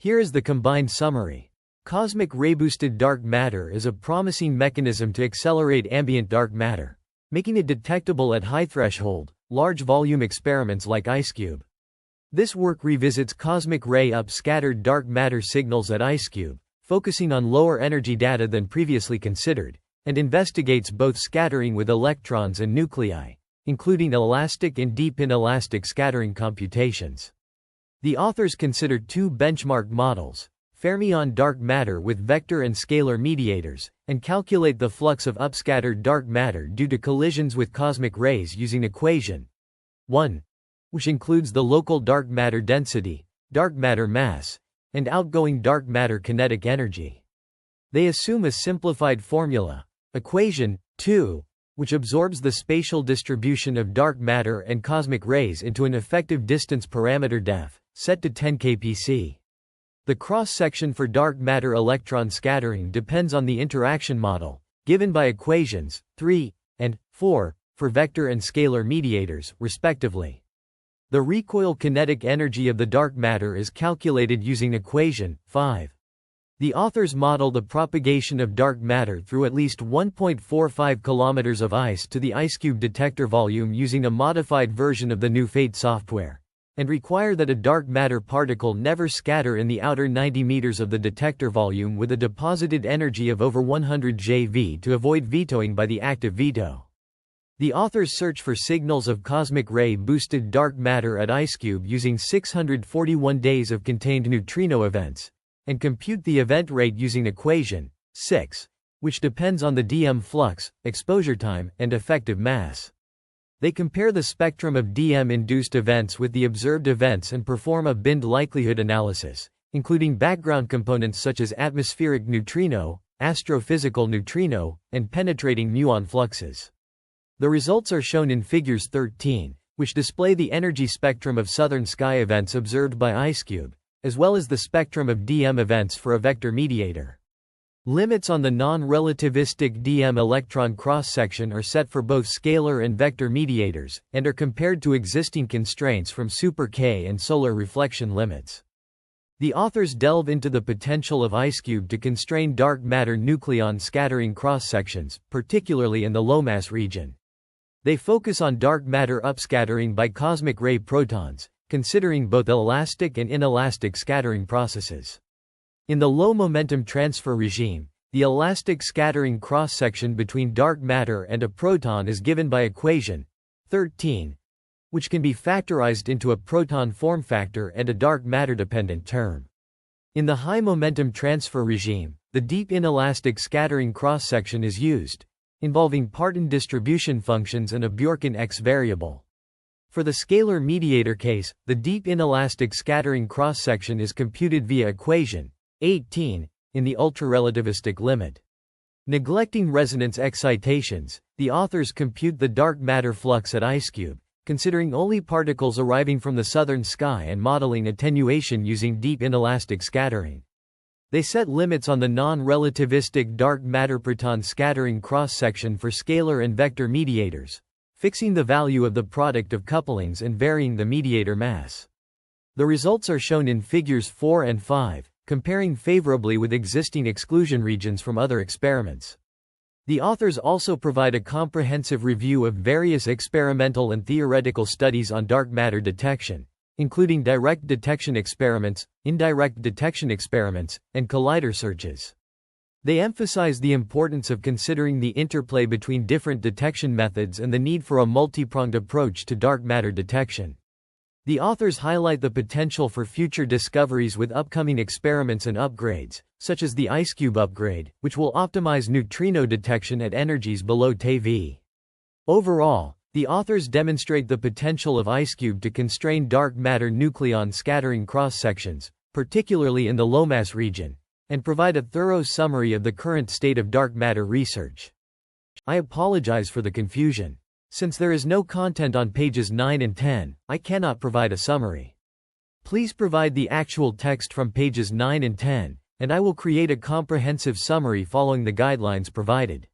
Here is the combined summary. Cosmic ray-boosted dark matter is a promising mechanism to accelerate ambient dark matter, making it detectable at high-threshold, large-volume experiments like IceCube. This work revisits cosmic ray upscattered dark matter signals at IceCube, focusing on lower energy data than previously considered, and investigates both scattering with electrons and nuclei, including elastic and deep-inelastic scattering computations. The authors considered two benchmark models, Fermion dark matter with vector and scalar mediators, and calculate the flux of upscattered dark matter due to collisions with cosmic rays using equation 1, which includes the local dark matter density, dark matter mass, and outgoing dark matter kinetic energy. They assume a simplified formula, equation 2, which absorbs the spatial distribution of dark matter and cosmic rays into an effective distance parameter def, set to 10 kpc. The cross-section for dark matter electron scattering depends on the interaction model, given by equations 3 and 4, for vector and scalar mediators, respectively. The recoil kinetic energy of the dark matter is calculated using equation 5. The authors model the propagation of dark matter through at least 1.45 kilometers of ice to the IceCube detector volume using a modified version of the new FATE software, and require that a dark matter particle never scatter in the outer 90 meters of the detector volume with a deposited energy of over 100 JeV to avoid vetoing by the active veto. The authors search for signals of cosmic ray-boosted dark matter at IceCube using 641 days of contained neutrino events, and compute the event rate using equation 6, which depends on the DM flux, exposure time, and effective mass. They compare the spectrum of DM-induced events with the observed events and perform a binned likelihood analysis, including background components such as atmospheric neutrino, astrophysical neutrino, and penetrating muon fluxes. The results are shown in figures 13, which display the energy spectrum of southern sky events observed by IceCube, as well as the spectrum of DM events for a vector mediator. Limits on the non-relativistic DM electron cross-section are set for both scalar and vector mediators, and are compared to existing constraints from Super K and solar reflection limits. The authors delve into the potential of IceCube to constrain dark matter nucleon scattering cross-sections, particularly in the low-mass region. They focus on dark matter upscattering by cosmic ray protons, considering both elastic and inelastic scattering processes. In the low momentum transfer regime, the elastic scattering cross-section between dark matter and a proton is given by equation 13, which can be factorized into a proton form factor and a dark matter-dependent term. In the high momentum transfer regime, the deep inelastic scattering cross-section is used, involving Parton distribution functions and a Bjorken X variable. For the scalar mediator case, the deep inelastic scattering cross-section is computed via equation 18 in the ultrarelativistic limit. Neglecting resonance excitations, the authors compute the dark matter flux at IceCube, considering only particles arriving from the southern sky and modeling attenuation using deep inelastic scattering. They set limits on the non-relativistic dark matter proton scattering cross-section for scalar and vector mediators, fixing the value of the product of couplings and varying the mediator mass. The results are shown in figures 4 and 5, comparing favorably with existing exclusion regions from other experiments. The authors also provide a comprehensive review of various experimental and theoretical studies on dark matter detection, including direct detection experiments, indirect detection experiments, and collider searches. They emphasize the importance of considering the interplay between different detection methods and the need for a multi-pronged approach to dark matter detection. The authors highlight the potential for future discoveries with upcoming experiments and upgrades, such as the IceCube upgrade, which will optimize neutrino detection at energies below TeV. Overall, the authors demonstrate the potential of IceCube to constrain dark matter nucleon scattering cross-sections, particularly in the low-mass region, and provide a thorough summary of the current state of dark matter research. I apologize for the confusion. Since there is no content on pages 9 and 10, I cannot provide a summary. Please provide the actual text from pages 9 and 10, and I will create a comprehensive summary following the guidelines provided.